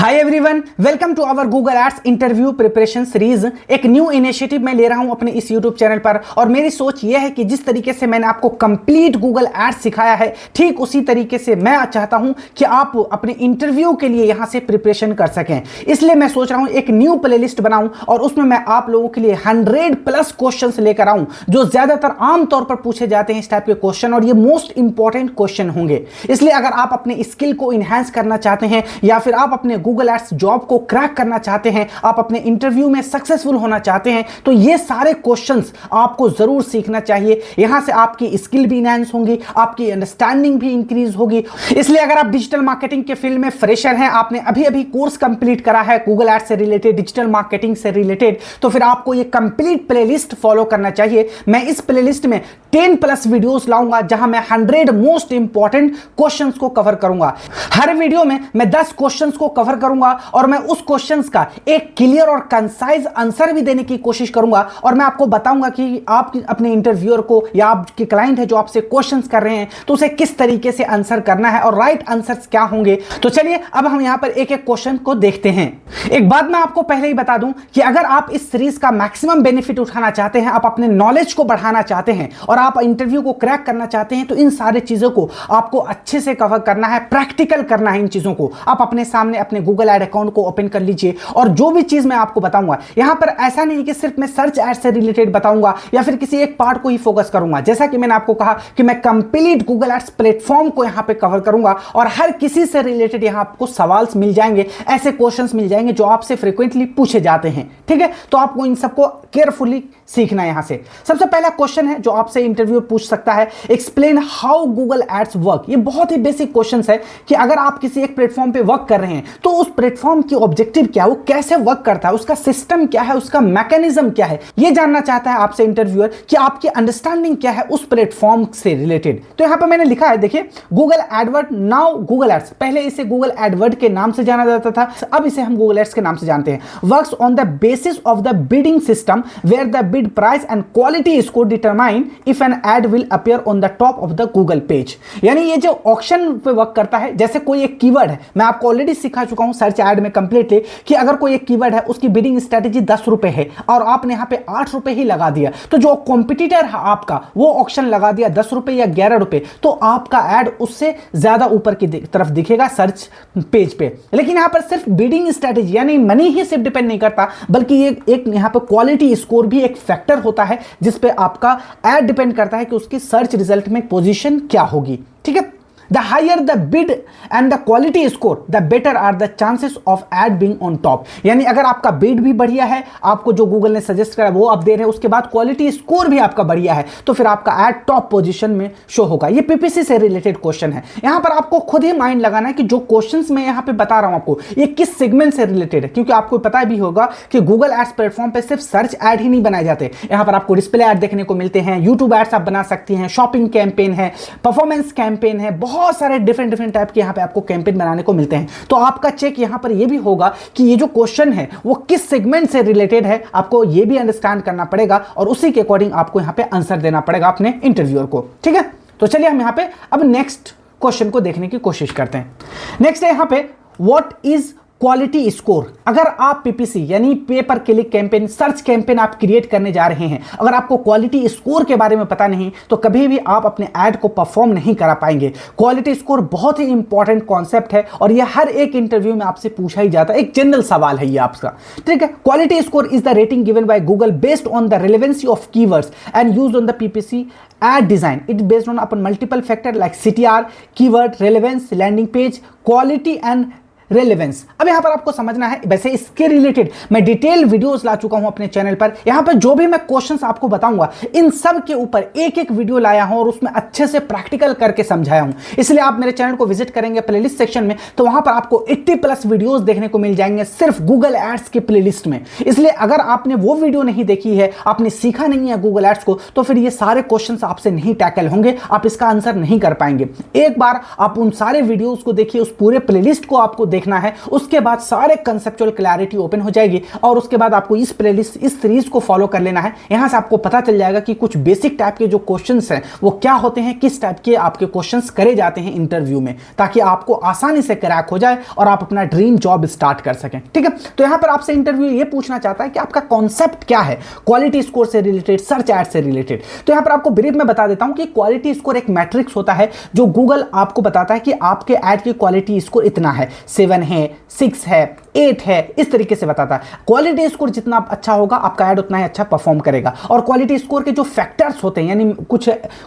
Hi everyone, welcome to our Google Ads interview preparation series. एक new initiative मैं ले रहा हूं अपने इस यूट्यूब चैनल पर और मेरी सोच यह है कि जिस तरीके से मैंने आपको कंप्लीट गूगल एड्स सिखाया है, ठीक उसी तरीके से मैं चाहता हूं कि आप अपने इंटरव्यू के लिए यहां से प्रिपरेशन कर सकें। इसलिए मैं सोच रहा हूं एक न्यू प्लेलिस्ट बनाऊं और उसमें मैं आप लोगों के लिए 100+ क्वेश्चंस लेकर आऊं जो ज्यादातर आमतौर पर पूछे जाते हैं इस टाइप के क्वेश्चन, और ये मोस्ट इंपॉर्टेंट क्वेश्चन होंगे। इसलिए अगर आप अपने स्किल को इनहैंस करना चाहते हैं या फिर आप अपने गूगल एड्स जॉब को क्रैक करना चाहते हैं, आप अपने इंटरव्यू में सक्सेसफुल होना चाहते हैं, तो ये सारे क्वेश्चंस आपको जरूर सीखना चाहिए। यहां से आपकी स्किल भी इनहैंस होंगी, आपकी अंडरस्टैंडिंग भी इंक्रीज होगी। इसलिए अगर आप डिजिटल मार्केटिंग के फील्ड में फ्रेशर हैं, आपने अभी अभी कोर्स कंप्लीट करा है गूगल एड्स से रिलेटेड, डिजिटल मार्केटिंग से रिलेटेड, तो फिर आपको ये कंप्लीट प्लेलिस्ट फॉलो करना चाहिए। मैं इस प्लेलिस्ट में 10+ वीडियोस लाऊंगा जहां मैं 100 मोस्ट इंपॉर्टेंट क्वेश्चंस को कवर करूंगा। हर वीडियो में मैं 10 क्वेश्चंस को कवर करूंगा और मैं उस क्वेश्चंस का एक क्लियर और कंसाइज आंसर भी देने की कोशिश करूंगा, और मैं आपको बताऊंगा कि आप अपने इंटरव्यूअर को या आपके क्लाइंट है जो आपसे क्वेश्चंस कर रहे हैं तो उसे किस तरीके से आंसर करना है और राइट आंसर्स क्या होंगे। तो चलिए अब हम यहां पर एक एक क्वेश्चन को देखते हैं। एक बात मैं आपको पहले ही बता दूं कि अगर आप इस सीरीज का मैक्सिमम बेनिफिट उठाना चाहते हैं, आप अपने नॉलेज को बढ़ाना चाहते हैं और आप इंटरव्यू को क्रैक करना चाहते हैं, तो इन सारी चीजों को आपको अच्छे से कवर करना है, प्रैक्टिकल करना है। इन चीजों को आप अपने सामने अपने गूगल एड अकाउंट को ओपन कर लीजिए, और जो भी चीज मैं आपको बताऊंगा यहां पर ऐसा नहीं कि सिर्फ मैं सर्च एड से रिलेटेड बताऊंगा या फिर किसी एक पार्ट को ही फोकस करूंगा। जैसा कि मैंने आपको कहा कि मैं कंप्लीट गूगल एड्स प्लेटफॉर्म को यहां पे कवर करूंगा और हर किसी से रिलेटेड यहां आपको सवाल मिल जाएंगे, ऐसे क्वेश्चंस मिल जाएंगे जो आपसे फ्रीक्वेंटली पूछे जाते हैं। ठीक है, तो आपको इन सबको केयरफुली सीखना है। यहां से सबसे पहला क्वेश्चन है जो आपसे इंटरव्यू पूछ सकता है, explain how Google Ads work. ये बहुत ही बेसिक क्वेश्चन है कि अगर आप किसी एक प्लेटफॉर्म पे वर्क कर रहे हैं तो उस प्लेटफॉर्म की ऑब्जेक्टिव क्या है, वो कैसे वर्क करता है, उसका सिस्टम क्या है, उसका मैकेनिज्म क्या है, ये जानना चाहता है आपसे इंटरव्यूअर कि आपकी अंडरस्टैंडिंग क्या है उस प्लेटफॉर्म से रिलेटेड। तो यहां पर मैंने लिखा है, देखिए, Google AdWord, now Google Ads. पहले इसे गूगल एडवर्ड के नाम से जाना जाता था, अब इसे हम गूगल एड्स के नाम से जानते हैं। Works on the basis of the bidding system where the bid price and quality score determine if an ad will appear on the top of the Google page. यानी ये जो ऑक्शन पे work करता है, जैसे कोई एक कीवर्ड है, मैं आपको ऑलरेडी सिखा चुका हूं सर्च एड में कंप्लीटली कि अगर कोई एक कीवर्ड है उसकी बिडिंग स्ट्रेटेजी 10 रुपए है और आपने यहां पे 8 रुपए ही लगा दिया, तो जो कॉम्पिटिटर है आपका वो ऑक्शन लगा दिया 10 रुपए या 11 रुपए, तो आपका एड उससे ज्यादा ऊपर की तरफ दिखेगा सर्च पेज पे। लेकिन यहां पर सिर्फ बिडिंग स्ट्रेटेजी यानी मनी ही सिर्फ डिपेंड नहीं करता, बल्कि एक यहां पर क्वालिटी स्कोर भी एक फैक्टर होता है जिस पे आपका एड डिपेंड करता है कि उसकी सर्च रिजल्ट में पोजीशन क्या होगी। ठीक है, the higher the bid and the quality score, the better are the chances of ad being on top। यानी अगर आपका बिड भी बढ़िया है, आपको जो गूगल ने सजेस्ट करा वो आप दे रहे हैं, उसके बाद क्वालिटी स्कोर भी आपका बढ़िया है, तो फिर आपका एड टॉप पोजीशन में शो होगा। ये पीपीसी से रिलेटेड क्वेश्चन है। यहां पर आपको खुद ही माइंड लगाना है कि जो क्वेश्चंस मैं यहां पे बता रहा हूं आपको, ये किस सेगमेंट से रिलेटेड है, क्योंकि आपको पता भी होगा कि गूगल एड्स प्लेटफॉर्म पे सिर्फ सर्च एड ही नहीं बनाए जाते। यहां पर आपको डिस्प्ले एड देखने को मिलते हैं, यूट्यूब एड्स आप बना सकती हैं, शॉपिंग कैंपेन है, परफॉर्मेंस कैंपेन है, बहुत सारे डिफरेंट टाइप के यहां पे आपको कैंपेन बनाने को मिलते हैं। तो आपका चेक यहां पर यह भी होगा कि ये जो क्वेश्चन है वो किस सेगमेंट से रिलेटेड है, आपको ये भी अंडरस्टैंड करना पड़ेगा और उसी के अकॉर्डिंग आपको यहां पे आंसर देना पड़ेगा अपने इंटरव्यूअर को। ठीक है, तो चलिए हम यहां पे अब नेक्स्ट क्वेश्चन को देखने की कोशिश करते हैं। नेक्स्ट है यहां पे, व्हाट इज क्वालिटी स्कोर। अगर आप पीपीसी यानी पे पर क्लिक कैंपेन, सर्च कैंपेन आप क्रिएट करने जा रहे हैं, अगर आपको क्वालिटी स्कोर के बारे में पता नहीं तो कभी भी आप अपने ऐड को परफॉर्म नहीं करा पाएंगे। क्वालिटी स्कोर बहुत ही इंपॉर्टेंट कॉन्सेप्ट है और यह हर एक इंटरव्यू में आपसे पूछा ही जाता है, एक जनरल सवाल है ये आपका। ठीक है, quality score is the rating given by Google based on the relevancy of keywords and used on the PPC ad design. It based on upon multiple factor like CTR, keyword, relevance, landing page, quality and relevance. अब यहां पर आपको समझना है, वैसे इसके related मैं detail videos ला चुका हूं अपने चैनल पर। यहां पर जो भी मैं क्वेश्चंस आपको बताऊंगा इन सब के ऊपर एक एक वीडियो लाया हूं और उसमें अच्छे से प्रैक्टिकल करके समझाया हूं। इसलिए आप मेरे चैनल को विजिट करेंगे प्लेलिस्ट सेक्शन में तो वहां पर आपको 80+ वीडियोस देखने को मिल जाएंगे सिर्फ गूगल एड्स के प्लेलिस्ट में। इसलिए अगर आपने वो वीडियो नहीं देखी है, आपने सीखा नहीं है गूगल एड्स को, तो फिर ये सारे क्वेश्चंस आपसे नहीं टैकल होंगे, आप इसका आंसर नहीं कर पाएंगे। एक बार आप उन सारे वीडियोस को देखिए, उस पूरे प्लेलिस्ट को आपको देखना है, उसके बाद सारे कंसेप्चुअल क्लैरिटी ओपन हो जाएगी और उसके बाद आपको इस प्लेलिस्ट, इस सीरीज को फॉलो कर लेना है। यहां से आपको पता चल जाएगा कि कुछ बेसिक टाइप के जो क्वेश्चंस हैं वो क्या होते हैं, किस टाइप के आपके क्वेश्चंस करे जाते हैं इंटरव्यू में, ताकि आपको आसानी से क्रैक हो जाए और आप अपना ड्रीम जॉब स्टार्ट कर सकें। ठीक है, तो यहां पर आपसे इंटरव्यू ये पूछना चाहता है कि आपका कॉन्सेप्ट क्या है, क्वालिटी स्कोर से रिलेटेड, सर्च एड से रिलेटेड। तो यहां पर आपको ब्रीफ में बता देता हूं कि क्वालिटी स्कोर एक मैट्रिक्स होता है जो गूगल आपको बताता है कि आपके ऐड की क्वालिटी स्कोर इतना है, 7 है, 6 है, 8 है, इस तरीके से बताता है। क्वालिटी स्कोर जितना अच्छा होगा आपका ऐड उतना ही अच्छा परफॉर्म करेगा। और क्वालिटी स्कोर के जो फैक्टर्स होते हैं, यानी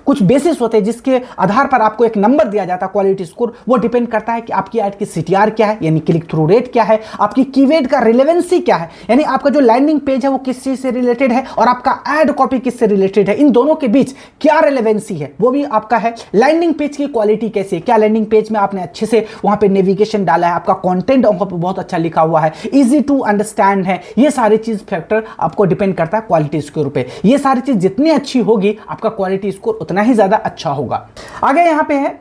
कुछ बेसिस होते हैं जिसके आधार पर आपको एक नंबर दिया जाता है क्वालिटी स्कोर, वो डिपेंड करता है कि आपकी ऐड की CTR क्या है, यानी क्लिक थ्रू रेट क्या है, आपकी कीवर्ड का रिलेवेंसी क्या है, यानी आपका जो लैंडिंग पेज है वो किस चीज से रिलेटेड है और आपका ऐड कॉपी किससे रिलेटेड है, इन दोनों के बीच क्या रिलेवेंसी है वो भी आपका है। लैंडिंग पेज की क्वालिटी कैसी है, क्या लैंडिंग पेज में आपने अच्छे से वहां पे नेविगेशन डाला है, आपका कंटेंट वहां पे बहुत अच्छा लिखा हुआ है, इजी टू अंडरस्टैंड है, ये सारी चीज फैक्टर आपको डिपेंड करता है क्वालिटी स्कोर पे। ये सारी चीज जितनी अच्छी होगी आपका क्वालिटी स्कोर उतना ही ज्यादा अच्छा होगा। आगे यहां पे है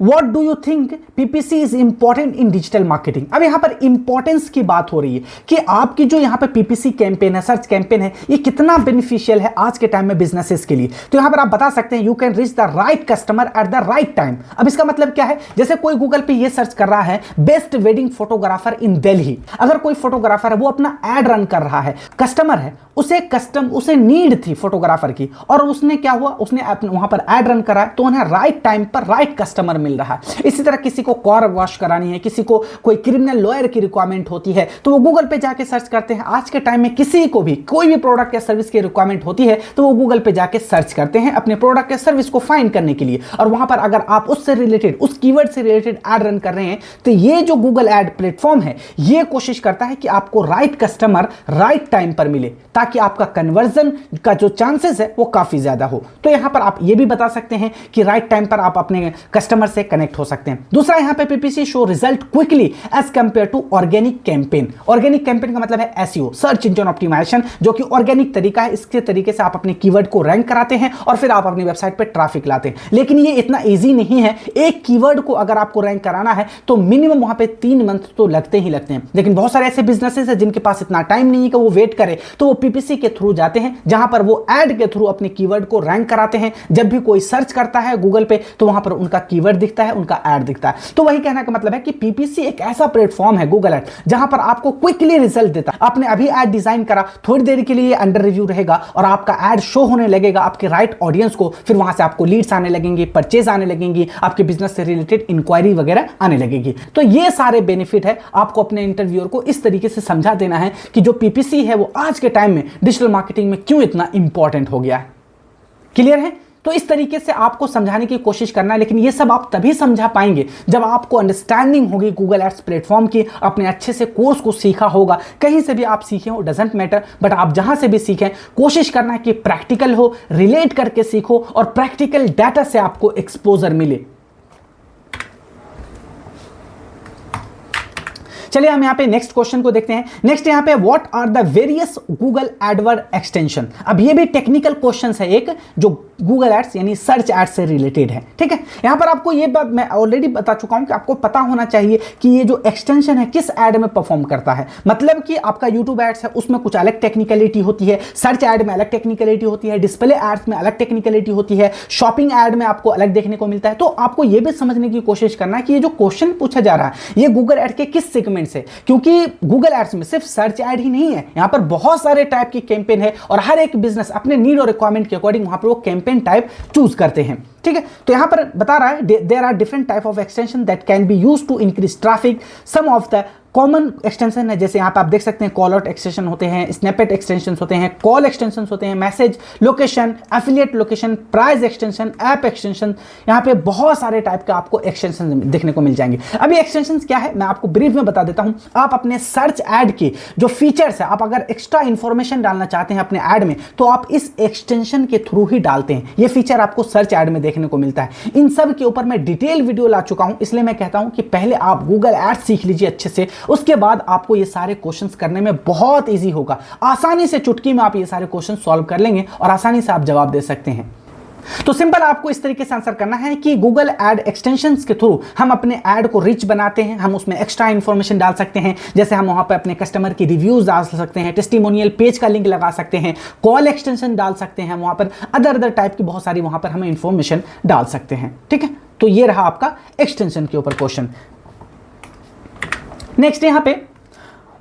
What do you think PPC is important in digital marketing? अब यहां पर इंपॉर्टेंस की बात हो रही है कि आपकी जो यहां पर PPC कैंपेन है, सर्च कैंपेन है, ये कितना बेनिफिशियल है आज के टाइम में बिजनेसेस के लिए। तो यहां पर आप बता सकते हैं you can reach the right customer at the right time. अब इसका मतलब क्या है, जैसे कोई गूगल पे ये सर्च कर रहा है बेस्ट वेडिंग फोटोग्राफर इन दिल्ली, अगर कोई फोटोग्राफर है वो अपना एड रन कर रहा है, कस्टमर है, उसे नीड थी फोटोग्राफर की, और उसने क्या हुआ, उसने वहां पर एड रन करा तो उन्हें राइट टाइम पर राइट कस्टमर मिल रहा है। इसी तरह किसी को कार वॉश करानी है, किसी को कोई क्रिमिनल लॉयर की रिक्वायरमेंट होती है तो वो गूगल पे जाके सर्च करते हैं। आज के टाइम में किसी को भी कोई भी प्रोडक्ट या सर्विस की रिक्वायरमेंट होती है तो वो गूगल पे जाके सर्च करते हैं अपने प्रोडक्ट या सर्विस को फाइंड करने के लिए, और वहां पर अगर आप उससे रिलेटेड, उस कीवर्ड से रिलेटेड एड रन कर रहे हैं तो ये जो गूगल एड प्लेटफॉर्म है ये कोशिश करता है कि आपको राइट कस्टमर राइट टाइम पर मिले, ताकि आपका कन्वर्जन का जो चांसेस है वो काफी ज्यादा हो। तो यहां पर आप ये भी बता सकते हैं कि राइट टाइम पर आप अपने कस्टमर से कनेक्ट हो सकते हैं। दूसरा यहां पे PPC show result quickly as compare to organic campaign. Organic campaign का मतलब है SEO, सर्च इंजन ऑप्टिमाइजेशन, जो कि ऑर्गेनिक तरीका है। इसके तरीके से आप अपने कीवर्ड को रैंक कराते हैं और फिर आप अपनी वेबसाइट पे ट्रैफिक लाते हैं। लेकिन ये इतना इजी नहीं है। एक कीवर्ड को अगर आपको रैंक कराना है तो मिनिमम वहां पे 3 मंथ तो लगते ही लगते हैं। लेकिन बहुत सारे ऐसे बिजनेसेस हैं जिनके पास इतना टाइम नहीं है कि वो वेट करे, तो वो PPC के थ्रू जाते हैं, जहां पर वो एड के थ्रू अपने कीवर्ड को रैंक कराते हैं। जब भी कोई सर्च करता है गूगल पे तो वहां पर उनका कीवर्ड दिखता है, उनका एड दिखता है। तो वही कहने का मतलब है कि PPC एक ऐसा प्लेटफॉर्म है गूगल एड जहां पर आपको क्विकली रिजल्ट देता है। आपने अभी एड डिजाइन करा, थोड़ी देर के लिए अंडर रिव्यू रहेगा और आपका एड शो होने लगेगा आपके राइट ऑडियंस को, फिर वहां से आपको लीड्स आने लगेंगी, परचेज आने लगेंगी, आपके बिजनेस से रिलेटेड इंक्वायरी वगैरह आने लगेगी। तो ये सारे बेनिफिट है। आपको अपने इंटरव्यूअर को इस तरीके से समझा देना है कि जो PPC है वो आज के टाइम में डिजिटल मार्केटिंग में क्यों इतना इंपॉर्टेंट हो गया है। क्लियर है? तो इस तरीके से आपको समझाने की कोशिश करना है, लेकिन ये सब आप तभी समझा पाएंगे जब आपको अंडरस्टैंडिंग होगी गूगल एड्स प्लेटफॉर्म की, अपने अच्छे से कोर्स को सीखा होगा। कहीं से भी आप सीखें, वो डजेंट मैटर, बट आप जहां से भी सीखें कोशिश करना है कि प्रैक्टिकल हो, रिलेट करके सीखो और प्रैक्टिकल डाटा से आपको एक्सपोजर मिले। चलिए हम यहाँ पे नेक्स्ट क्वेश्चन को देखते हैं। नेक्स्ट यहाँ पे what are the various Google AdWord extension. अब ये भी टेक्निकल क्वेश्चन है एक, जो गूगल एड्स यानी सर्च एड्स से रिलेटेड है। ठीक है, यहाँ पर आपको ये बात मैं ऑलरेडी बता चुका हूं कि आपको पता होना चाहिए कि ये जो एक्सटेंशन है किस एड में परफॉर्म करता है। मतलब कि आपका यूट्यूब एड्स है उसमें कुछ अलग टेक्निकलिटी होती है, सर्च एड में अलग टेक्निकलिटी होती है, डिस्प्ले एड्स में अलग टेक्निकलिटी होती है, शॉपिंग एड में आपको अलग देखने को मिलता है। तो आपको ये भी समझने की कोशिश करना है कि ये जो क्वेश्चन पूछा जा रहा है ये गूगल एड के किस सेगमेंट से, क्योंकि गूगल एड्स में सिर्फ सर्च एड ही नहीं है, यहां पर बहुत सारे टाइप की कैंपेन है और हर एक बिजनेस अपने नीड और रिक्वायरमेंट के अकॉर्डिंग वहां पर वो कैंपेन टाइप चूज करते हैं। ठीक है, तो यहां पर बता रहा है there are different type of extension that can be used to increase traffic. Some of the common extension है, जैसे यहाँ पे आप देख सकते हैं कॉल आउट एक्सटेंशन होते हैं, स्नैपेट एक्सटेंशन होते हैं, कॉल एक्सटेंशन होते हैं, message location, affiliate location, price extension, app extension. यहाँ पे बहुत सारे टाइप के आपको एक्सटेंशन देखने को मिल जाएंगे। अभी एक्सटेंशन क्या है मैं आपको ब्रीफ में बता देता हूँ। आप अपने सर्च एड के जो फीचर्स है, आप अगर एक्स्ट्रा इंफॉर्मेशन डालना चाहते हैं अपने एड में तो आप इस एक्सटेंशन के थ्रू ही डालते हैं। ये फीचर आपको सर्च एड में देखने को मिलता है। इन सब के ऊपर मैं डिटेल वीडियो ला चुका हूं, इसलिए मैं कहता हूं कि पहले आप गूगल एड सीख लीजिए अच्छे से, उसके बाद आपको ये सारे क्वेश्चंस करने में बहुत इजी होगा। आसानी से चुटकी में आप ये सारे क्वेश्चन सॉल्व कर लेंगे और आसानी से आप जवाब दे सकते हैं। तो सिंपल आपको इस तरीके से आंसर करना है कि गूगल एड एक्सटेंशंस के थ्रू हम अपने ऐड को रिच बनाते हैं, हम उसमें एक्स्ट्रा इंफॉर्मेशन डाल सकते हैं, जैसे हम वहां पर अपने कस्टमर की रिव्यूज डाल सकते हैं, टेस्टिमोनियल पेज का लिंक लगा सकते हैं, कॉल एक्सटेंशन डाल सकते हैं, वहां पर अदर टाइप की बहुत सारी वहां पर हमें इंफॉर्मेशन डाल सकते हैं। ठीक है, तो ये रहा आपका एक्सटेंशन के ऊपर क्वेश्चन। नेक्स्ट यहां पे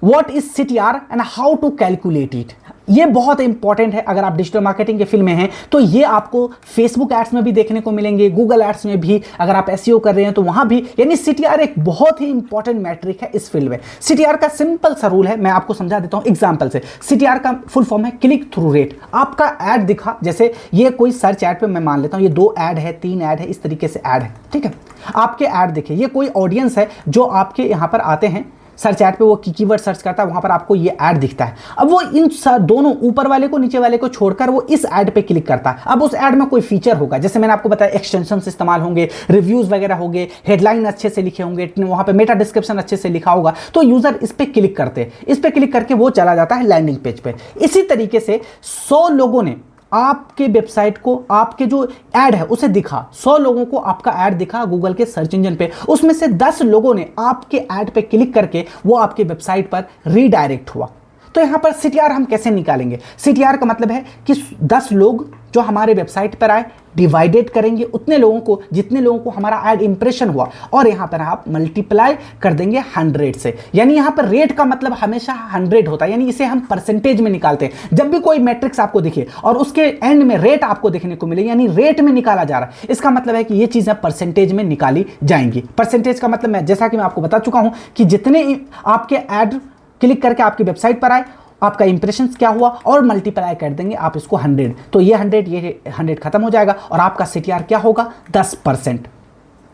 what is CTR and how to calculate it. ये बहुत इंपॉर्टेंट है। अगर आप डिजिटल मार्केटिंग के फील्ड में हैं तो ये आपको फेसबुक एड्स में भी देखने को मिलेंगे, गूगल एड्स में भी, अगर आप SEO कर रहे हैं तो वहां भी। यानी CTR एक बहुत ही इंपॉर्टेंट मैट्रिक है इस फील्ड में। CTR का सिंपल सा रूल है, मैं आपको समझा देता हूं एग्जांपल से। CTR का फुल फॉर्म है क्लिक थ्रू रेट। आपका ऐड दिखा, जैसे ये कोई सर्च ऐड पे मैं मान लेता हूं ये 2 ऐड है, 3 ऐड है, इस तरीके से ऐड है। ठीक है, आपके ऐड दिखे, ये कोई ऑडियंस है जो आपके यहां पर आते हैं सर्च ऐड पे, वो कीवर्ड सर्च करता है, वहां पर आपको ये ऐड दिखता है। अब वो इन दोनों ऊपर वाले को नीचे वाले को छोड़कर वो इस ऐड पे क्लिक करता है। अब उस ऐड में कोई फीचर होगा, जैसे मैंने आपको बताया एक्सटेंशंस इस्तेमाल होंगे, रिव्यूज वगैरह होंगे, हेडलाइन अच्छे से लिखे होंगे, वहां पे मेटा डिस्क्रिप्शन अच्छे से लिखा होगा, तो यूजर इस पे क्लिक करते हैं। इस पे क्लिक करके वो चला जाता है लैंडिंग पेज पे। इसी तरीके से 100 लोगों ने आपके वेबसाइट को, आपके जो ऐड है उसे दिखा, 100 लोगों को आपका ऐड दिखा गूगल के सर्च इंजन पे, उसमें से 10 लोगों ने आपके ऐड पे क्लिक करके वो आपके वेबसाइट पर रीडायरेक्ट हुआ। तो यहां पर CTR हम कैसे निकालेंगे? CTR का मतलब है कि 10 लोग जो हमारे वेबसाइट पर आए डिवाइडेड करेंगे उतने लोगों को जितने लोगों को हमारा ऐड इंप्रेशन हुआ, और यहां पर आप मल्टीप्लाई कर देंगे 100 से। यानी यहां पर रेट का मतलब हमेशा 100 होता है, यानी इसे हम परसेंटेज में निकालते हैं। जब भी कोई मैट्रिक्स आपको दिखे और उसके एंड में रेट आपको देखने को मिले, यानी रेट में निकाला जा रहा है, इसका मतलब है कि ये चीजें परसेंटेज में निकाली जाएंगी। परसेंटेज का मतलब मैं जैसा कि मैं आपको बता चुका हूं कि जितने आपके ऐड क्लिक करके आपकी वेबसाइट पर आए, आपका इंप्रेशंस क्या हुआ, और मल्टीप्लाई कर देंगे आप इसको 100, तो ये 100 खत्म हो जाएगा और आपका CTR क्या होगा? 10%।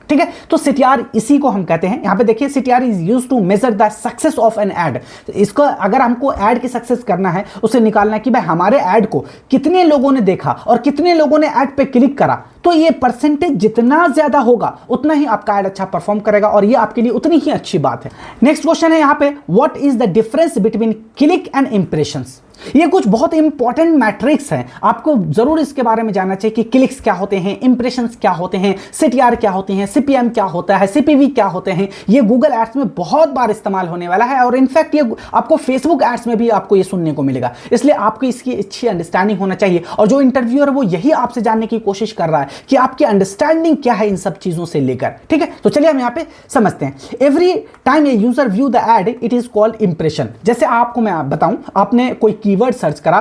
ठीक है, तो CTR इसी को हम कहते हैं। यहां पे देखिए CTR is used to measure the success of an ad. इसको अगर हमको ऐड की सक्सेस करना है, उसे निकालना है कि भाई हमारे ऐड को कितने लोगों ने देखा और कितने लोगों ने ऐड पे क्लिक करा, तो ये परसेंटेज जितना ज्यादा होगा उतना ही आपका ऐड अच्छा परफॉर्म करेगा, और ये आपके लिए उतनी ही अच्छी बात है। नेक्स्ट क्वेश्चन है यहां पे what is the difference between click and impressions. ये कुछ बहुत इंपॉर्टेंट मैट्रिक्स हैं, आपको जरूर इसके बारे में जानना चाहिए कि क्लिक्स क्या होते हैं, इंप्रेशंस क्या होते हैं, CTR क्या होते हैं, CPM क्या होता है, CPV क्या होते हैं। ये गूगल एड्स में बहुत बार इस्तेमाल होने वाला है, और इनफैक्ट ये आपको फेसबुक एड्स में भी आपको ये सुनने को मिलेगा। इसलिए आपको इसकी अच्छी अंडरस्टैंडिंग होना चाहिए, और जो इंटरव्यूअर वो यही आपसे जानने की कोशिश कर रहा है कि आपकी अंडरस्टैंडिंग क्या है इन सब चीजों से लेकर। ठीक है, तो चलिए हम यहाँ पे समझते हैं। Every time a user view the ad it is called impression. जैसे आपको मैं बताऊं, आपने कोई कीवर्ड सर्च करा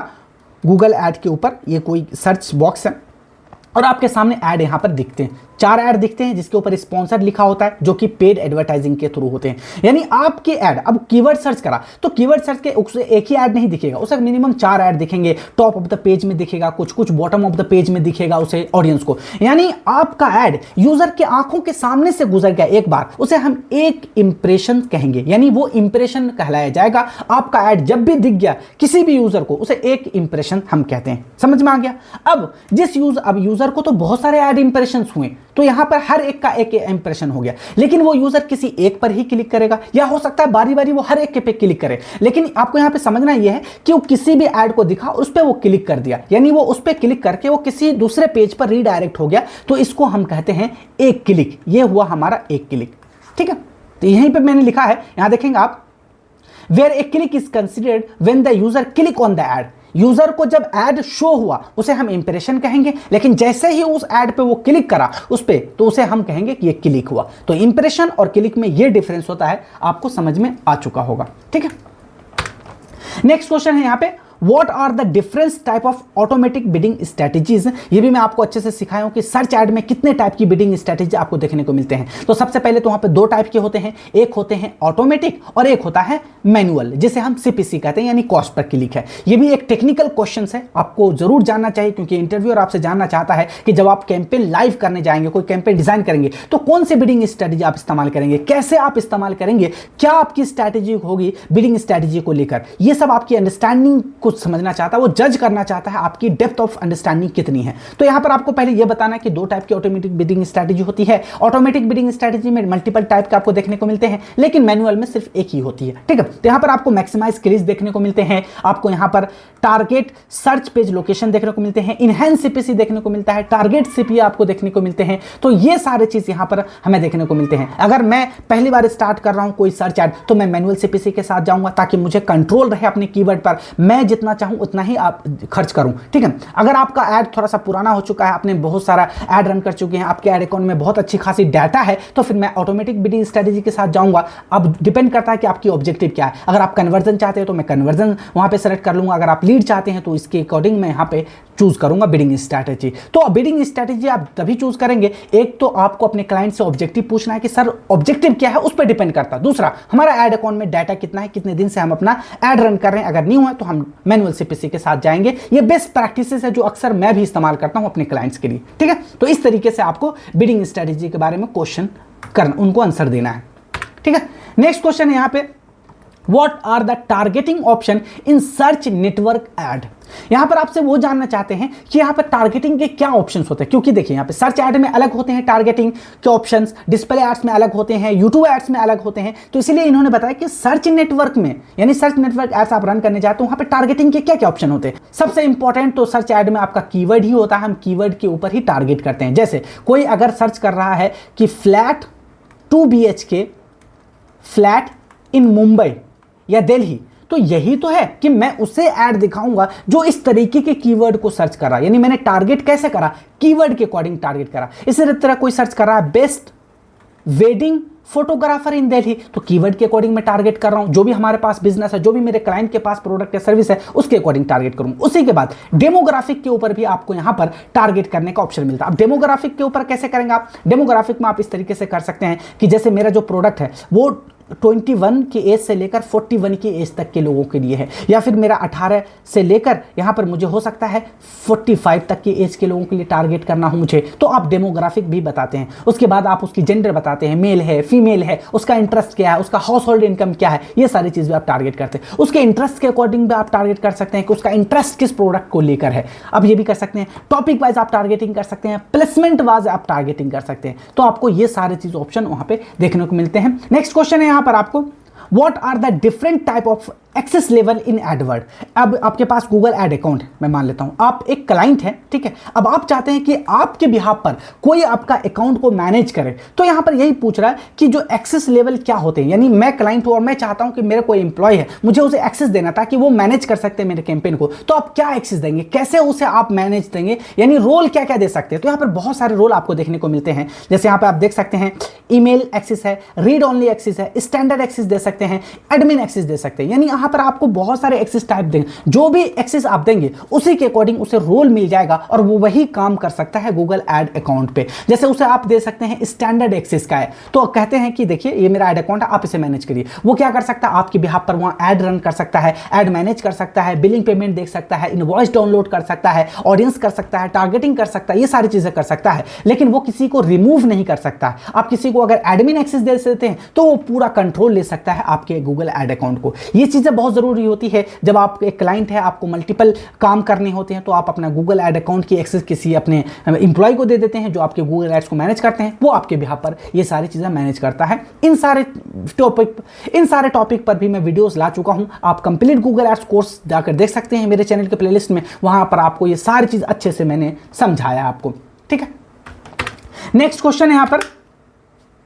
गूगल ऐड के ऊपर, ये कोई सर्च बॉक्स है और आपके सामने ऐड यहां पर दिखते हैं, 4 ऐड दिखते हैं जिसके ऊपर स्पॉन्सर्ड लिखा होता है, जो कि पेड एडवर्टाइजिंग के थ्रू होते हैं। यानी आपके ऐड, अब कीवर्ड सर्च करा तो कीवर्ड सर्च के उसे एक ही ऐड नहीं दिखेगा, उसे मिनिमम 4 ऐड दिखेंगे। टॉप ऑफ द पेज में दिखेगा कुछ बॉटम ऑफ द पेज में दिखेगा उसे ऑडियंस को। यानी आपका ऐड यूजर के आंखों के सामने से गुजर गया एक बार, उसे हम एक इंप्रेशन कहेंगे, यानी वो इंप्रेशन कहलाया जाएगा। आपका ऐड जब भी दिख गया किसी भी यूजर को, उसे एक इंप्रेशन हम कहते हैं। समझ में आ गया? अब यूजर को तो बहुत सारे ऐड इंप्रेशन हुए, तो यहां पर हर एक का एक इंप्रेशन हो गया, लेकिन वो यूजर किसी एक पर ही क्लिक करेगा, या हो सकता है बारी बारी वो हर एक के पे क्लिक करे। लेकिन आपको यहां पे समझना यह है कि वो किसी भी ऐड को दिखा उस पर वो क्लिक कर दिया, यानी वो उस पर क्लिक करके वो किसी दूसरे पेज पर रीडायरेक्ट हो गया, तो इसको हम कहते हैं एक क्लिक। ये हुआ हमारा एक क्लिक। ठीक है, तो यहीं पर मैंने लिखा है, यहां देखेंगे आप, where a click is considered when the user click on the ad. User को जब ऐड शो हुआ उसे हम इंप्रेशन कहेंगे, लेकिन जैसे ही उस ऐड पे वो क्लिक करा उस पे, तो उसे हम कहेंगे कि ये क्लिक हुआ। तो इंप्रेशन और क्लिक में ये डिफरेंस होता है, आपको समझ में आ चुका होगा। ठीक है, नेक्स्ट क्वेश्चन है यहां पे What are the different type of automatic bidding strategies? ये भी मैं आपको अच्छे से सिखाया हूं कि सर्च ऐड में कितने टाइप की बिडिंग स्ट्रेटेजी आपको देखने को मिलते हैं। तो सबसे पहले तो वहां पे 2 टाइप के होते हैं, एक होते हैं ऑटोमेटिक और एक होता है मैनुअल, जिसे हम CPC कहते हैं, यानी कॉस्ट पर क्लिक है। ये भी एक टेक्निकल क्वेश्चन है, आपको जरूर जानना चाहिए, क्योंकि इंटरव्यूअर आपसे जानना चाहता है कि जब आप कैंपेन लाइव करने जाएंगे, कोई कैंपेन डिजाइन करेंगे, तो कौन सी बिडिंग स्ट्रेटेजी आप इस्तेमाल करेंगे, कैसे आप इस्तेमाल करेंगे, क्या आपकी स्ट्रैटेजी होगी बिडिंग स्ट्रैटेजी को लेकर। ये सब आपकी अंडरस्टैंडिंग कुछ समझना चाहता है, वो जज करना चाहता है आपकी डेप्थ ऑफ अंडरस्टैंडिंग कितनी है। तो यहां पर आपको पहले यह बताना है कि दो टाइप की ऑटोमेटिक बिडिंग स्ट्रैटेजी होती है। ऑटोमेटिक बिडिंग स्ट्रैटेजी में मल्टीपल टाइप के आपको देखने को मिलते हैं, लेकिन मैनुअल में सिर्फ एक ही होती है, ठीक है। तो यहां पर आपको मैक्सिमाइज क्लिक्स देखने को मिलते हैं, आपको यहां पर टारगेट सर्च पेज लोकेशन देखने को मिलते हैं, इनहैंस सीपीसी देखने को मिलता है, टारगेट सीपी आपको देखने को मिलते हैं। तो ये सारे चीज यहां पर हमें देखने को मिलते हैं। अगर मैं पहली बार स्टार्ट कर रहा हूं कोई सर्च ऐड, तो मैं मैनुअल सीपीसी के साथ जाऊंगा ताकि मुझे कंट्रोल रहे अपने कीवर्ड पर, मैं जितना चाहूं उतना ही आप खर्च करूं, ठीक है। अगर आपका ऐड थोड़ा सा पुराना हो चुका है, आपने बहुत सारा ऐड रन कर चुके हैं, आपके ऐड अकाउंट में बहुत अच्छी खासी डाटा है, तो फिर मैं ऑटोमेटिक बिडिंग स्ट्रेटजी के साथ जाऊंगा। अब डिपेंड करता है कि आपकी ऑब्जेक्टिव क्या है। अगर आप कन्वर्जन चाहते हैं तो मैं कन्वर्जन वहां पे सेलेक्ट कर लूंगा, अगर आप लीड चाहते हैं तो इसके अकॉर्डिंग मैं यहां पे चूज करूंगा बिडिंग स्ट्रैटेजी। तो बिडिंग स्ट्रैटेजी आप तभी चूज करेंगे, एक तो आपको अपने क्लाइंट से ऑब्जेक्टिव पूछना है कि सर ऑब्जेक्टिव क्या है, उस पर डिपेंड करता है। दूसरा, हमारा ऐड अकाउंट में डाटा कितना है, कितने दिन से हम अपना ऐड रन कर रहे हैं। अगर न्यू है तो हम मैनुअल सीपीसी के साथ जाएंगे। ये बेस्ट प्रैक्टिसेस है जो अक्सर मैं भी इस्तेमाल करता हूं अपने क्लाइंट्स के लिए, ठीक है। तो इस तरीके से आपको बिडिंग स्ट्रैटेजी के बारे में क्वेश्चन करना, उनको आंसर देना है, ठीक है। नेक्स्ट क्वेश्चन है यहां पे, What are the targeting option in search network ad? यहां पर आपसे वो जानना चाहते हैं कि यहां पर टारगेटिंग के क्या ऑप्शंस होते हैं, क्योंकि देखिए यहां पे सर्च ऐड में अलग होते हैं टारगेटिंग के ऑप्शंस, डिस्प्ले एड्स में अलग होते हैं, यूट्यूब एड्स में अलग होते हैं। तो इसलिए इन्होंने बताया कि सर्च नेटवर्क में, यानी सर्च नेटवर्क एड्स आप रन करने जाते हो, वहां पे टारगेटिंग के क्या क्या ऑप्शन होते हैं। सबसे इंपॉर्टेंट तो सर्च ऐड में आपका कीवर्ड ही होता है, हम कीवर्ड के ऊपर ही टारगेट करते हैं। जैसे कोई अगर सर्च कर रहा है कि flat 2 BHK flat in Mumbai या दिल्ली, तो यही तो है कि मैं उसे ऐड दिखाऊंगा जो इस तरीके के कीवर्ड को सर्च कर रहा है। यानी मैंने टारगेट कैसे करा, कीवर्ड के अकॉर्डिंग टारगेट करा। इसी तरह कोई सर्च कर रहा है बेस्ट वेडिंग फोटोग्राफर इन दिल्ली, तो कीवर्ड के अकॉर्डिंग मैं टारगेट कर रहा हूं। जो भी हमारे पास बिजनेस है, जो भी मेरे क्लाइंट के पास प्रोडक्ट या सर्विस है, उसके अकॉर्डिंग टारगेट करूंगा। उसी के बाद डेमोग्राफिक के ऊपर भी आपको यहां पर टारगेट करने का ऑप्शन मिलता है। अब डेमोग्राफिक के ऊपर कैसे करेंगे आप, डेमोग्राफिक में आप इस तरीके से कर सकते हैं कि जैसे मेरा जो प्रोडक्ट है वो 21 की एज से लेकर 41 की एज तक के लोगों के लिए है, या फिर मेरा 18 से लेकर यहां पर मुझे हो सकता है 45 तक की एज के लोगों के लिए टारगेट करना हो मुझे, तो आप डेमोग्राफिक भी बताते हैं। उसके बाद आप उसकी जेंडर बताते हैं, मेल है फीमेल है, उसका इंटरेस्ट क्या है, उसका हाउस होल्ड इनकम क्या है, ये सारी चीज़ भी आप टारगेट करते हैं। उसके इंटरेस्ट के अकॉर्डिंग भी आप टारगेट कर सकते हैं कि उसका इंटरेस्ट किस प्रोडक्ट को लेकर है, अब ये भी कर सकते हैं। टॉपिक वाइज आप टारगेटिंग कर सकते हैं, प्लेसमेंट वाइज आप टारगेटिंग कर सकते हैं। तो आपको ये सारे चीज़ ऑप्शन वहां पे देखने को मिलते हैं। नेक्स्ट क्वेश्चन है यहां पर आपको, What are the different type of access level in AdWord. अब आपके पास गूगल एड अकाउंट है, मैं मान लेता हूं आप एक क्लाइंट है, ठीक है। अब आप चाहते हैं कि आपके बिहाफ पर कोई आपका अकाउंट को मैनेज करे, तो यहां पर यही पूछ रहा है कि जो एक्सेस लेवल क्या होते हैं। यानी मैं क्लाइंट हूं और मैं चाहता हूं कि मेरे कोई एम्प्लॉय है, मुझे उसे एक्सेस देना ताकि वो मैनेज कर सकते हैं मेरे कैंपेन को। तो आप क्या एक्सेस देंगे, कैसे उसे आप मैनेज देंगे, यानी रोल क्या क्या दे सकते हैं। तो यहां पर बहुत सारे रोल आपको देखने को मिलते हैं। जैसे यहां पर आप देख सकते हैं ईमेल एक्सेस है, रीड ओनली एक्सेस है, स्टैंडर्ड एक्सेस दे सकते हैं, एडमिन एक्सेस दे सकते हैं। यानी यहां पर आपको बहुत सारे एक्सेस टाइप देंगे, जो भी एक्सेस आप देंगे उसी के अकॉर्डिंग उसे रोल मिल जाएगा और वो वही काम कर सकता है गूगल एड अकाउंट पे। जैसे उसे आप दे सकते हैं स्टैंडर्ड एक्सेस का है, तो कहते हैं कि देखिए ये मेरा एड अकाउंट है, आप इसे मैनेज करिए। वो क्या कर सकता है, आपके बिहाफ पर वहां एड रन कर सकता है, एड मैनेज कर सकता है, बिलिंग पेमेंट देख सकता है, इनवॉइस डाउनलोड कर सकता है, ऑडियंस कर सकता है, टारगेटिंग कर सकता है, ये सारी चीजें कर सकता है। लेकिन वो किसी को रिमूव नहीं कर सकता है। आप किसी को अगर एडमिन एक्सेस दे देते हैं तो वो पूरा कंट्रोल ले सकता है आपके गूगल एड अकाउंट को। ये चीजें बहुत जरूरी होती है जब आप एक क्लाइंट है, आपको मल्टीपल काम करने होते हैं, तो आप अपना गूगल एड अकाउंट की एक्सेस किसी अपने इंप्लॉय को दे देते हैं जो आपके गूगल एड्स को मैनेज करते हैं, वो आपके बिहाफ पर ये सारी चीजें मैनेज करता है। इन सारे टॉपिक पर भी मैं वीडियोस ला चुका हूं, आप कंप्लीट गूगल एड्स कोर्स जाकर देख सकते हैं मेरे चैनल के प्लेलिस्ट में, वहां पर आपको ये सारी चीज अच्छे से मैंने समझाया आपको, ठीक है। नेक्स्ट क्वेश्चन यहां पर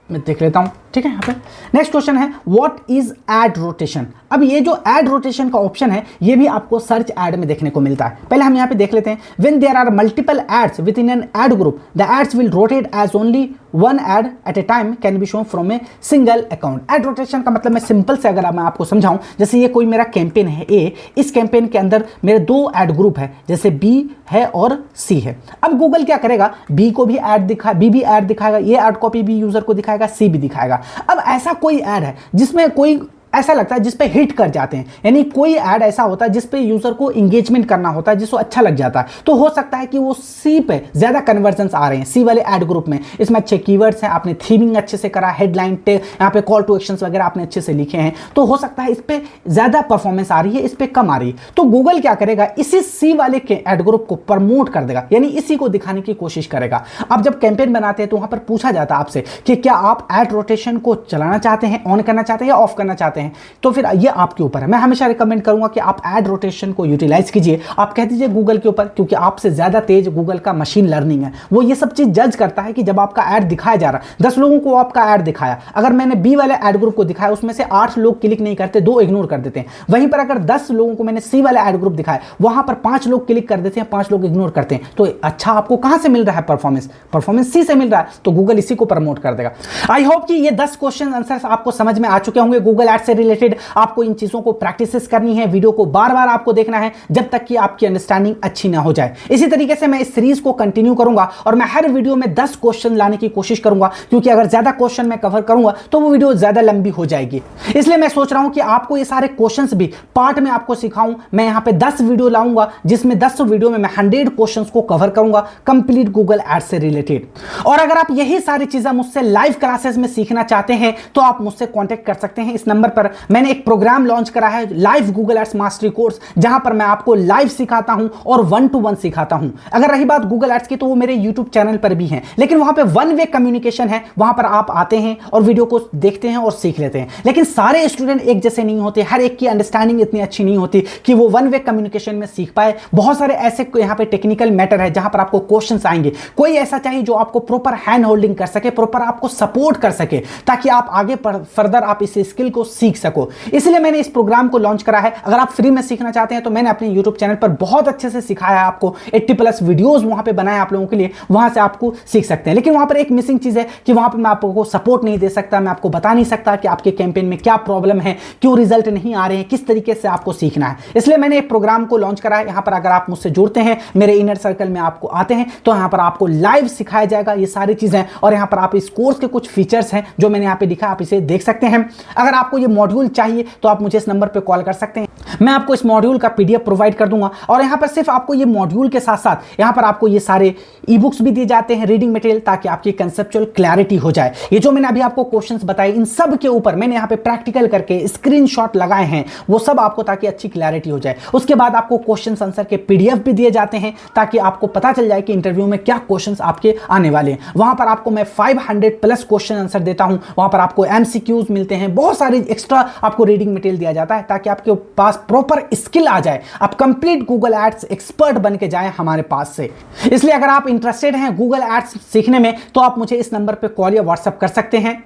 मैं देख लेता हूं, ठीक है। यहाँ पे नेक्स्ट क्वेश्चन है व्हाट इज एड रोटेशन। अब ये जो एड रोटेशन का ऑप्शन है ये भी आपको सर्च एड में देखने को मिलता है। पहले हम यहाँ पे देख लेते हैं, when there are multiple ads within an ad group the ads will rotate as only one ad at a time can be shown from a single account. Ad rotation का मतलब मैं सिंपल से अगर मैं आपको समझाऊं, जैसे ये कोई मेरा कैंपेन है ए, इस कैंपेन के अंदर मेरे दो एड ग्रुप है, जैसे बी है और सी है। अब गूगल क्या करेगा, बी को भी ऐड दिखा, बी भी ऐड दिखाएगा, ये ऐड कॉपी भी यूजर को दिखाएगा, सी भी दिखाएगा। अब ऐसा कोई ऐड है जिसमें कोई ऐसा लगता है जिस पे हिट कर जाते हैं, यानी कोई ऐड ऐसा होता है जिस पे यूजर को इंगेजमेंट करना होता है, जिसको अच्छा लग जाता है, तो हो सकता है कि वो सी पे ज्यादा कन्वर्जन्स आ रहे हैं, सी वाले ऐड ग्रुप में। इसमें अच्छे कीवर्ड्स हैं, आपने थीमिंग अच्छे से करा, हेडलाइन यहाँ पे कॉल टू एक्शंस वगैरह आपने अच्छे से लिखे हैं, तो हो सकता है इस पे ज्यादा परफॉर्मेंस आ रही है, इस पे कम आ रही है। तो गूगल क्या करेगा, इसी सी वाले के ऐड ग्रुप को प्रमोट कर देगा, यानी इसी को दिखाने की कोशिश करेगा। अब जब कैंपेन बनाते हैं तो वहां पर पूछा जाता है आपसे कि क्या आप ऐड रोटेशन को चलाना चाहते हैं, ऑन करना चाहते हैं या ऑफ करना चाहते हैं, तो फिर ये आपके ऊपर है। मैं हमेशा रिकमेंड करूंगा कि आप ऐड रोटेशन को यूटिलाइज कीजिए, आप कह दीजिए गूगल के ऊपर, क्योंकि आपसे ज्यादा तेज गूगल का मशीन लर्निंग है, वो ये सब चीज जज करता है कि जब आपका ऐड दिखाया जा रहा है, 10 लोगों को आपका ऐड दिखाया, अगर मैंने बी वाले ऐड ग्रुप को दिखाया उसमें से 8 लोग क्लिक नहीं करते, 2 इग्नोर कर देते हैं। वहीं पर अगर 10 लोगों को मैंने सी वाला ऐड ग्रुप दिखाया, वहां पर 5 लोग क्लिक कर देते हैं, 5 लोग इग्नोर करते हैं, तो अच्छा आपको कहां से मिल रहा है परफॉर्मेंस सी से मिल रहा है, तो गूगल इसी को प्रमोट कर देगा। आई होप कि ये 10 क्वेश्चन आंसर्स आपको समझ में आ चुके होंगे गूगल एड्स से रिलेटेड। आपको इन चीजों को प्रैक्टिस करनी है, वीडियो को बार बार आपको देखना है जब तक कि आपकी अंडरस्टैंडिंग अच्छी ना हो जाए। इसी तरीके से मैं इस सीरीज को कंटिन्यू करूंगा और मैं हर वीडियो में 10 क्वेश्चन लाने की कोशिश करूंगा, क्योंकि अगर ज्यादा क्वेश्चन मैं कवर करूंगा तो वो वीडियो ज्यादा लंबी हो जाएगी। इसलिए मैं सोच रहा हूं कि आपको ये सारे क्वेश्चंस भी पार्ट में आपको सिखाऊं। मैं यहां पे 10 वीडियो लाऊंगा, जिसमें 10 वीडियो में मैं 100 क्वेश्चंस को कवर करूंगा कंप्लीट गूगल एड्स से रिलेटेड। और अगर आप यही सारी चीजें मुझसे लाइव क्लासेस में सीखना चाहते हैं तो आप मुझसे कांटेक्ट कर सकते हैं। इस नंबर पर मैंने एक प्रोग्राम लॉन्च करा है, live Google Ads mastery course, जहां पर मैं आपको लाइव सिखाता हूं और 1-to-1 सिखाता हूं। अगर रही बात गूगल एड्स की, तो वो मेरे यूट्यूब चैनल पर भी है, लेकिन वहां पे 1 वे कम्युनिकेशन है, वहां पर आप आते हैं और वीडियो को देखते हैं और सीख लेते हैं। लेकिन सारे स्टूडेंट एक जैसे नहीं होते, हर एक की अंडरस्टैंडिंग इतनी अच्छी नहीं होती कि वो 1 वे कम्युनिकेशन में सीख पाए। बहुत सारे ऐसे यहाँ पे टेक्निकल मैटर है जहां पर आपको क्वेश्चंस आएंगे, कोई ऐसा चाहिए जो आपको प्रॉपर हैंड होल्डिंग कर सके, प्रॉपर आपको सपोर्ट कर सके, ताकि आप आगे फर्दर आप इस स्किल को सीख सको। इसलिए मैंने इस प्रोग्राम को लॉन्च करा है। अगर आप फ्री में सीखना चाहते हैं तो मैंने अपने YouTube चैनल पर बहुत अच्छे से सिखाया है आपको, 80+ वीडियोस वहां पे बनाए आप लोगों के लिए, वहां से आपको सीख सकते हैं। लेकिन वहां पर एक मिसिंग चीज है कि वहां पर मैं आपको सपोर्ट नहीं दे सकता, मैं आपको बता नहीं सकता कि आपके कैंपेन में क्या प्रॉब्लम है, क्यों रिजल्ट नहीं आ रहे हैं, किस तरीके से आपको सीखना है। इसलिए मैंने एक प्रोग्राम को लॉन्च करा है। यहां पर अगर आप मुझसे जुड़ते हैं, मेरे इनर सर्कल में आपको आते हैं, तो यहां पर आपको लाइव सिखाया जाएगा ये सारी चीजें। और यहां पर आप इस कोर्स के कुछ फीचर्स हैं जो मैंने यहां पे दिखा, आप इसे देख सकते हैं। अगर आपको ये मॉड्यूल चाहिए तो आप मुझे इस नंबर पे कॉल कर सकते हैं, मैं आपको इस मॉड्यूल का PDF प्रोवाइड कर दूंगा। और यहां पर सिर्फ आपको ये मॉड्यूल के साथ साथ यहां पर आपको ये सारे ई-बुक्स भी दिए जाते हैं, रीडिंग मटेरियल, ताकि आपकी कंसेप्चुअल क्लैरिटी हो जाए। ये जो मैंने अभी आपको क्वेश्चंस बताए, इन सब के ऊपर मैंने यहां पे प्रैक्टिकल करके स्क्रीनशॉट लगाए हैं, वो सब आपको, ताकि अच्छी क्लैरिटी हो जाए। उसके बाद आपको क्वेश्चन आंसर के PDF भी दिए जाते हैं, ताकि आपको पता चल जाए कि इंटरव्यू में क्या क्वेश्चंस आपके आने वाले हैं। वहां पर आपको मैं 500+ क्वेश्चन आंसर देता हूं, वहां पर आपको MCQs मिलते हैं, बहुत सारी एक्स्ट्रा आपको रीडिंग मटेरियल दिया जाता है, ताकि आपके पास प्रॉपर स्किल आ जाए, आप कंप्लीट गूगल एड्स एक्सपर्ट बन के जाएं हमारे पास से। इसलिए अगर आप इंटरेस्टेड हैं गूगल एड्स सीखने में, तो आप मुझे इस नंबर पे कॉल या व्हाट्सएप कर सकते हैं।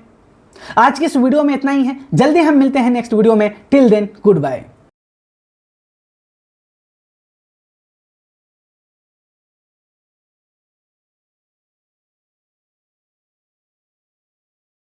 आज की इस वीडियो में इतना ही है, जल्दी हम मिलते हैं नेक्स्ट वीडियो में। Till then good bye.